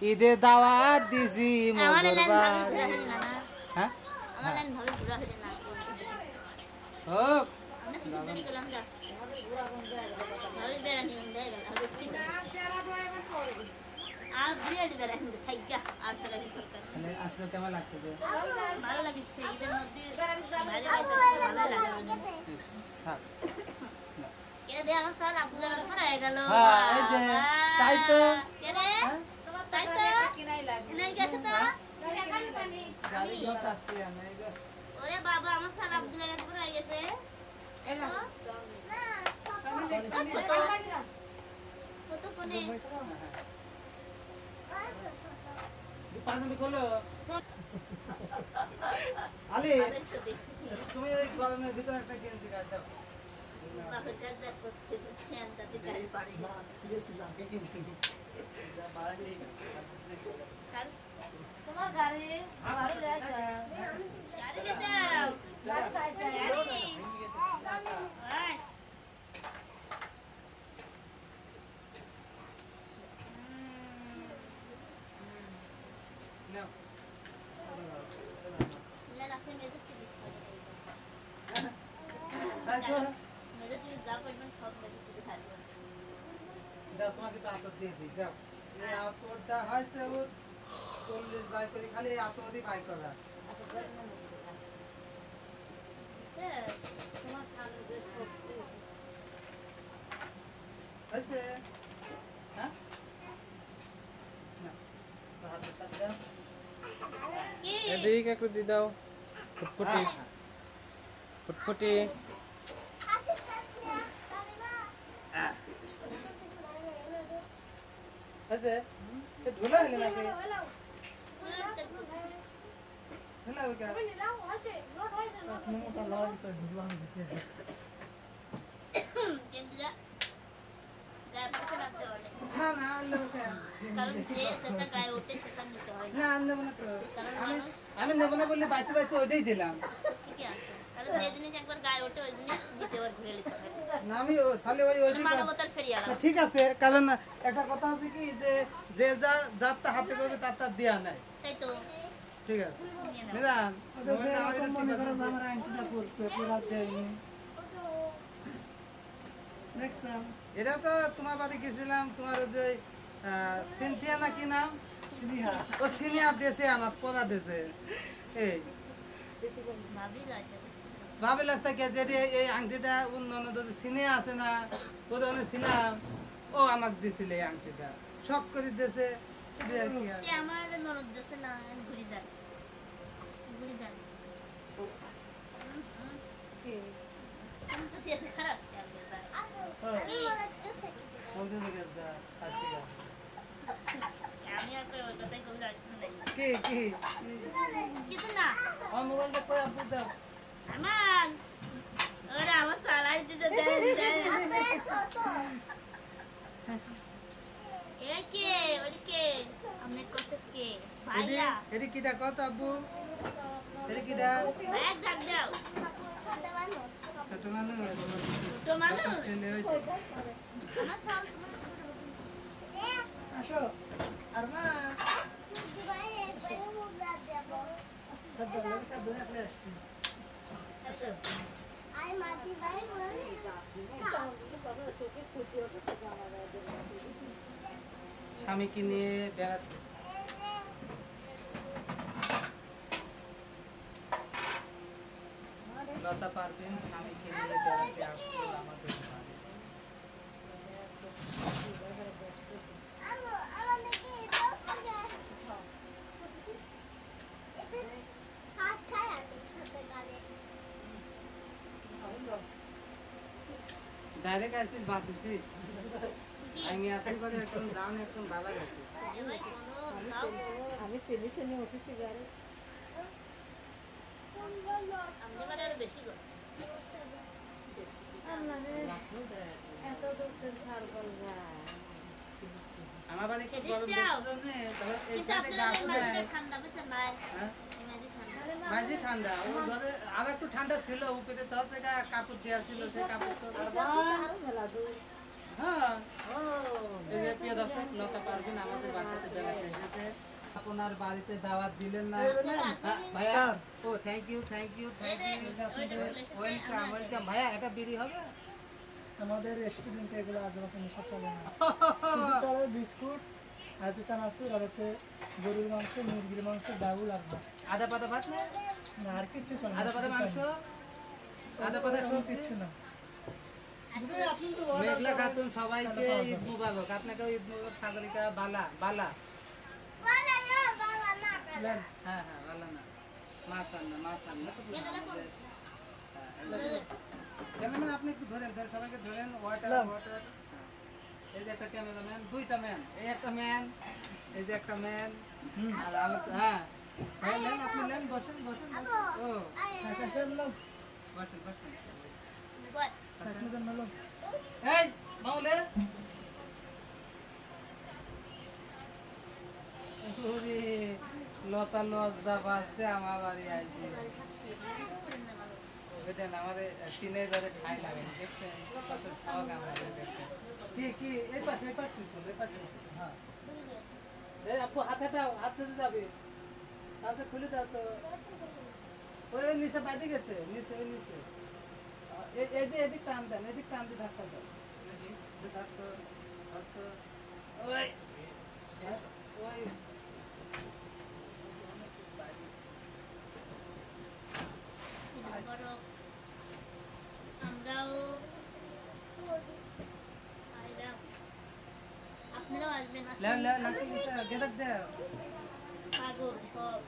ঈদের দাওয়াত দিছি মজুরবার হ্যাঁ হোক আসলে কেমন লাগছে ভালো লাগছে ঈদের মধ্যে তাই তো ওরে বাবা আমার স্যার আব্দুল রাজপুর হয়ে গেছে আলি তুমি এই গরমের ভিতরে একটা গেঞ্জি গাছ দাও তোমার গাড়ি তোমাকে তো আতর দিয়ে দিই যাও এই আতরটা হয়েছে ওর 40 বাই করে খালি এই আতরই বাই করা হয়েছে হ্যাঁ এদিকে একটু দিয়ে দাও ফুটফুটি ফুটফুটি হয়েছে ঢোলা হলে নাকি ঢোলা হবে কেন না না আনলেব কেন না আনলেব না তো আমি নেব না বললে বাইসে বাইসে ওইটাই দিলাম ঠিক আছে কারণ একটা কথা আছে কি যে যে যার হাতে করবে তার দেয়া নাই ঠিক আছে এটা তো তোমার বাড়ি গেছিলাম তোমার যে সিনথিয়া না কি নাম ও সিনিয়া দেশে আমার পড়া দেশে এই ভাবি লাস্তা গেছে এই আংটিটা সিনে আছে না ওদের সিনাম ও আমাকে দিছিল এই আংটিটা শখ করে দিয়েছে কি কি মোবাইলটা কই আপু দাও আমার ওরা আমার সালাই দিতে দেয় একে ওকে আমি কত কে ভাইয়া এডি কিটা কত আব্বু এডি কিটা ব্যাগ দাও দাও ছোট মানুষ ছেলে হইছে আসো আর মা স্বামীকে নিয়ে বেড়াতে লতা পারবেন স্বামীকে নিয়ে বেড়াতে আসলো আমাদের ডাইরেক্ট আসিস বাসিস আমি আসলে পরে একদম দান একদম ভালো গেছে আমি সিনি সিনি উঠেছি গাড়ি বেশি এত দূর ছাড় বলবা আমার বাড়ি খুব গরম দিনে তবে এই সাইডে গাছ নাই ঠান্ডা বুঝছেন ভাই মাঝে ঠান্ডা ও ঘরে আর একটু ঠান্ডা ছিল উপরে তো থেকে কাপড় দেওয়া ছিল সেই কাপড় তো হ্যাঁ এই যে প্রিয় দর্শক, লতা পারভিন আমাদের বাসাতে বেড়াতে এসেছে। আপনার বাড়িতে দাওয়াত দিলেন না ভাইয়া? ও থ্যাংক ইউ ওয়েলকাম ভাইয়া। এটা বিড়ি হবে? আমাদের রেস্টুরেন্টে এগুলো আজ রাতে নেশা চলে না, শুধু চলে বিস্কুট আর হচ্ছে চানাচুর আর হচ্ছে গরুর মাংস, মুরগির মাংস, ডাউল আর ভাত। আদা পাতা ভাত না? না আর কিচ্ছু চলে না, আদা পাতা মাংস, আদা পাতা এমন সবজি? কিচ্ছু না। আপনি তো মেঘলা খাতুন, সবাইকে ঈদ মুবারক। আপনাকেও ঈদ মুবারক। সাগরিকা বালা বালা। নেন। হ্যাঁ বালা না, মাশাআল্লাহ ক্যামেরাম্যান আপনি একটু ধরেন, সবাইকে ধরেন। ওয়াটার। এই যে একটা ক্যামেরাম্যান, দুইটা ম্যান, এই একটা ম্যান, এই যে একটা ম্যান। আর আমি নেন, আপনি নেন, বসেন। ও কাছে এলাম, বসেন। কাছে এলাম। এই মাউলে, লতা লজ্জা পাচ্ছে আমার বাড়ি আসবে। দেখেন আমাদের টিনের ঘরে ঠাই লাগে, দেখছেন কত শখ আমাদের দেখছেন। কি এই পাশে হ্যাঁ। এই আপু হাত হাঁটাও, হাত যেতে যাবে, হাতে খুলে দাও তো। ওই নিচে বাইরে গেছে, নিচে এদিক টান দেন, এদিক টান দিয়ে ধাক্কা দাও। ওই আমরাও আইলাম, আপনারাও আসবেন। গেদাক দেও। পাগল সব।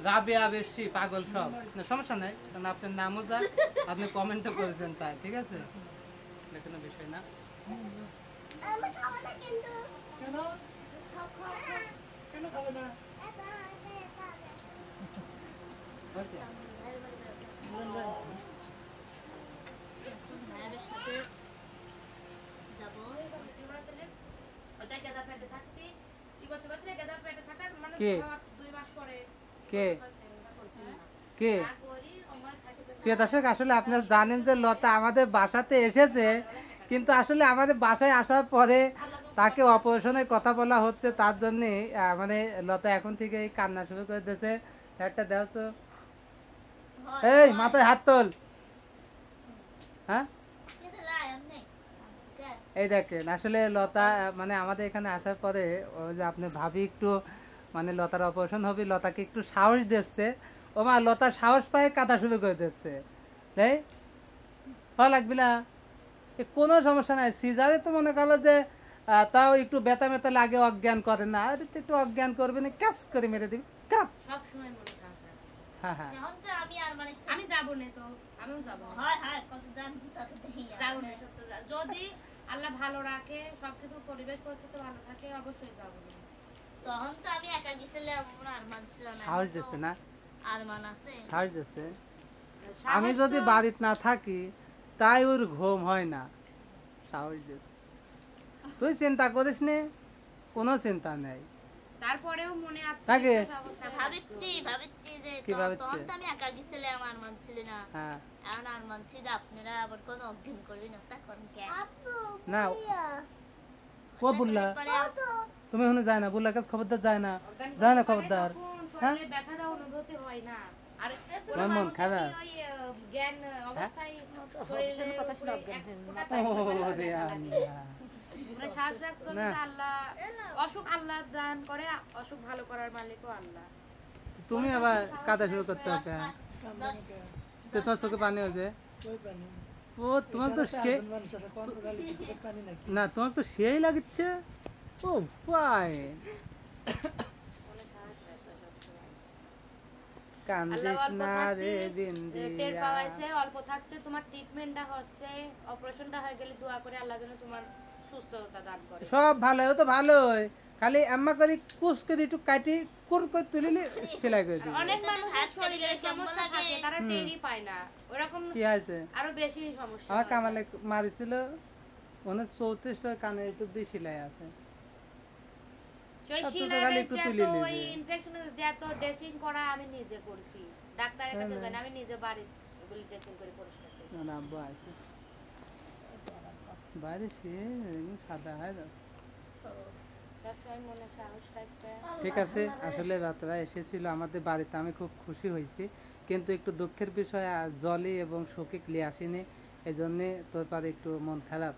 রাবেয়া বেশি পাগল সব। না, সমস্যা নাই, কারণ আপনার নামও যা, আপনি কমেন্টও করেছেন তাই, ঠিক আছে, এটা কোনো বিষয় না। কেন কেন খাবে না? ওকে। মায়ের সাথে যাবো। কে প্রিয় দর্শক, আসলে আপনারা জানেন যে লতা আমাদের বাসাতে এসেছে, কিন্তু আসলে আমাদের বাসায় আসার পরে তাকে অপারেশনের কথা বলা হচ্ছে, তার জন্য মানে লতা এখন থেকে কান্না শুরু করে দিয়েছে। একটা দাও তো, এই মাথায় হাত তোল। হ্যাঁ এই দেখেন, আসলে লতা মানে আমাদের এখানে আসার পরে ওই যে আপনি ভাবি একটু মানে লতার অপারেশন হবে, লতাকে একটু সাহস দিচ্ছে। ও মা, লতা সাহস পায় কাঁদা শুরু করে দিচ্ছে। তাই ভালো লাগবে না, কোনো সমস্যা নাই। সিজারে তো মনে করো যে তাও একটু ব্যথা ব্যথা লাগে, অজ্ঞান করে না, আর একটু অজ্ঞান করবে না, ক্যাচ করে মেরে দিবি। হ্যাঁ আমি যাবো না তো, আমিও যাবো যাবো না। যদি আল্লাহ ভালো রাখে, সবকিছু পরিবেশ পরিস্থিতি ভালো থাকে, অবশ্যই যাবো। তখন তো আমি একা গেছিলাম, আমার আরমান ছিল না। সাহস দিচ্ছে না, আরমান আছে। সাহস দিচ্ছে। আমি যদি বাড়িতে না থাকি তাই ওর ঘুম হয় না, সাহস দিচ্ছে। তুই চিন্তা করিস নে, কোনো চিন্তা নেই। তারপরেও মনে থাকে ভাবছি যে কি ভাবছে? তখন তো আমি একা গেছিলাম, আরমান ছিল না। হ্যাঁ এখন আরমান ছিল, আপনারা আবার কোনো অজ্ঞান করবি না, তখন কেন? না, ও বুল্লা তুমি ওখানে যায় না, বুল্লার কাছে খবরদার যায় না, যায় না খবরদার। হ্যাঁ ব্যথাটা অনুভূতি হয় না। আর আমার মন খারাপ। ওই জ্ঞান অবস্থায় কথা শুনে শ্বাস রাখতে হবে। আল্লাহ অসুখ আল্লাহ দান করে, অসুখ ভালো করার মালিকও আল্লাহ। তুমি আবার কাঁদা শুরু করছো কেন? তোমার চোখে পানি হয়েছে? ও তোমার তো সেই না, তোমার তো সেই লাগছে। ও ফাইন, কান্দিস না রে বিন্দিয়া। অল্প থাকতে তোমার ট্রিটমেন্টটা হচ্ছে, অপারেশনটা হয়ে গেলে দোয়া করে আল্লাহ যেন তোমার সুস্থতা দান করে। সব ভালো, ও তো ভালোই, খালি আম্মা করে কুচকে দিয়ে একটু কাটি কুর করে তুলিলে সেলাই করে দিই। অনেক মানুষের শরীরে সমস্যা থাকে, তারা টেরই পায় না। ওরকম কি হয়েছে? আরো বেশি সমস্যা। আমার কামালে মারিছিল, ওনে 34টা কানে একটু দিয়ে সেলাই আছে। সেই সিলাইয়ের যত ওই ইনফেকশন যত ড্রেসিং করা আমি নিজে করছি, ডাক্তারের কাছে যাই না, আমি নিজে বাড়ি ওগুলি ড্রেসিং করে পরিষ্কার করি। আমার আব্বা আছে বাইরে, সে এমনি সাদা হয় না। সবসময় মনে সাহস থাকবে। ঠিক আছে, আসলে রাতরা এসেছিল আমাদের বাড়িতে, আমি খুব খুশি হয়েছি, কিন্তু একটু দুঃখের বিষয় জলি এবং শোকে নিয়ে আসেনি, এই জন্য তোর পারে একটু মন খারাপ।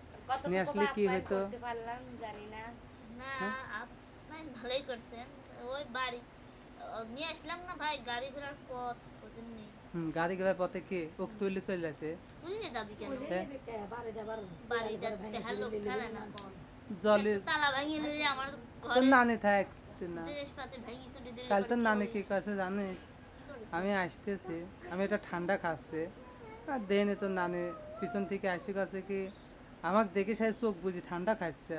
নিয়ে আসলে কি হয়তো করতে পারলাম জানি না। না আপনি ভালোই করছেন। ওই বাড়ি নিয়ে আসলাম না ভাই, গাড়ি ঘোড়ার পথ বুঝেননি। গাড়ি ঘোড়ার পথে কি ওক তুলে চলে যাচ্ছে তুললে দাদি কেন? হ্যাঁ? বাড়ি যাতে হালো খেলে না কোন। জলি তালা ভাঙিয়ে দিলে আমার তোর ঘরে নানি থাক না, জিনিসপাতি ভেঙে চুরি দিলে কাল তোর নানি কি কাছে জানিস, আমি আসতেছি, আমি এটা ঠান্ডা খাচ্ছে আর দেনে তোর নানি পিছন থেকে আসি কাছে কি আমাকে দেখে সাথে চোখ বুঝি ঠান্ডা খাচ্ছে।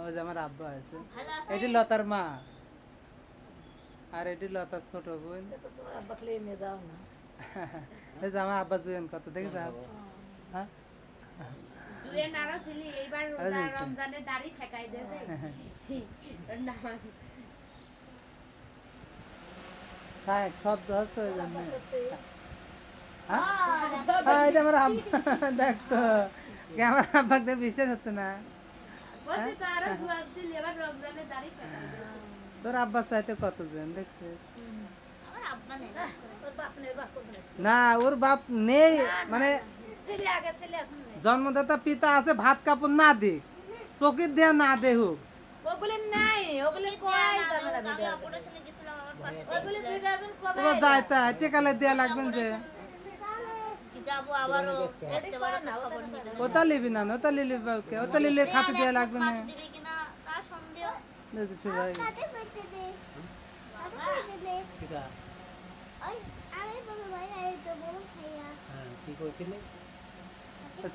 ওই যে আমার আব্বা আছে, ভালো আছে? এটি লতার মা আর এটি লতার ছোট বোন। এই যে আমার আব্বা জুয়েন কত দেখেছ? হ্যাঁ তুই নারা ছিলি এইবার রমজানে দাড়ি ঠেকাই দেবে। থাক শব্দ হচ্ছে ওই জন্য। হ্যাঁ এটা আমার আব্বা, দেখতো আমার আব্বাকে বিশ্বাস হচ্ছে না। বলছি তো আরো জুয়াব দিলি এবার রমজানে দাড়ি ঠেকাই দেবে। তোর আব্বা চাইতে কতজন দেখছে আমার আব্বা নেই। না, ওর বাপ নেই, মানে ছেলে আগে ছেলে এখন নেই। জন্মদাতা পিতা আছে, ভাত কাপড় না দিক, চোখের দেয়া না দেহুক, ওগুলি নাই, ওগুলি কয় যাবে না আমি ভিডিও। অপারেশনে গেছিলাম, আমার পাশে ওগুলি ভিডিও কবে তোমার যায় তাই টেকালে দেয়া লাগবেন যে কি যাবো আবারও দেখতে পারো না খবর নিতে। ওটা লিবি না, ওটা লিলি ওটা লিলে খাতে দেয়া লাগবে না। মাছ দিবে কিনা তা সন্দেহ। দেখছি ভাই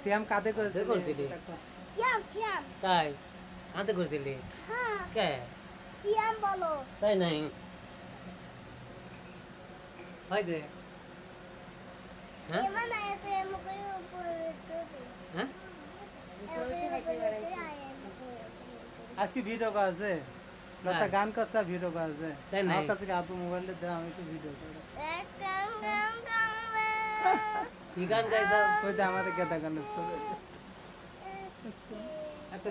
শ্যাম কাঁদে করেছে তাই আনতে করেছিলি কে তাই নাই হয় যে হ্যাঁ হ্যাঁ আজকে ভিডিও করছে লতা গান করছে, ভিডিও করছে, তাই নাই? আমার কাছে আব্বু মোবাইলে দাও, আমি একটু ভিডিও করি। কি গান গাইছ ওই যে আমাদের গেদা গানের ছবি।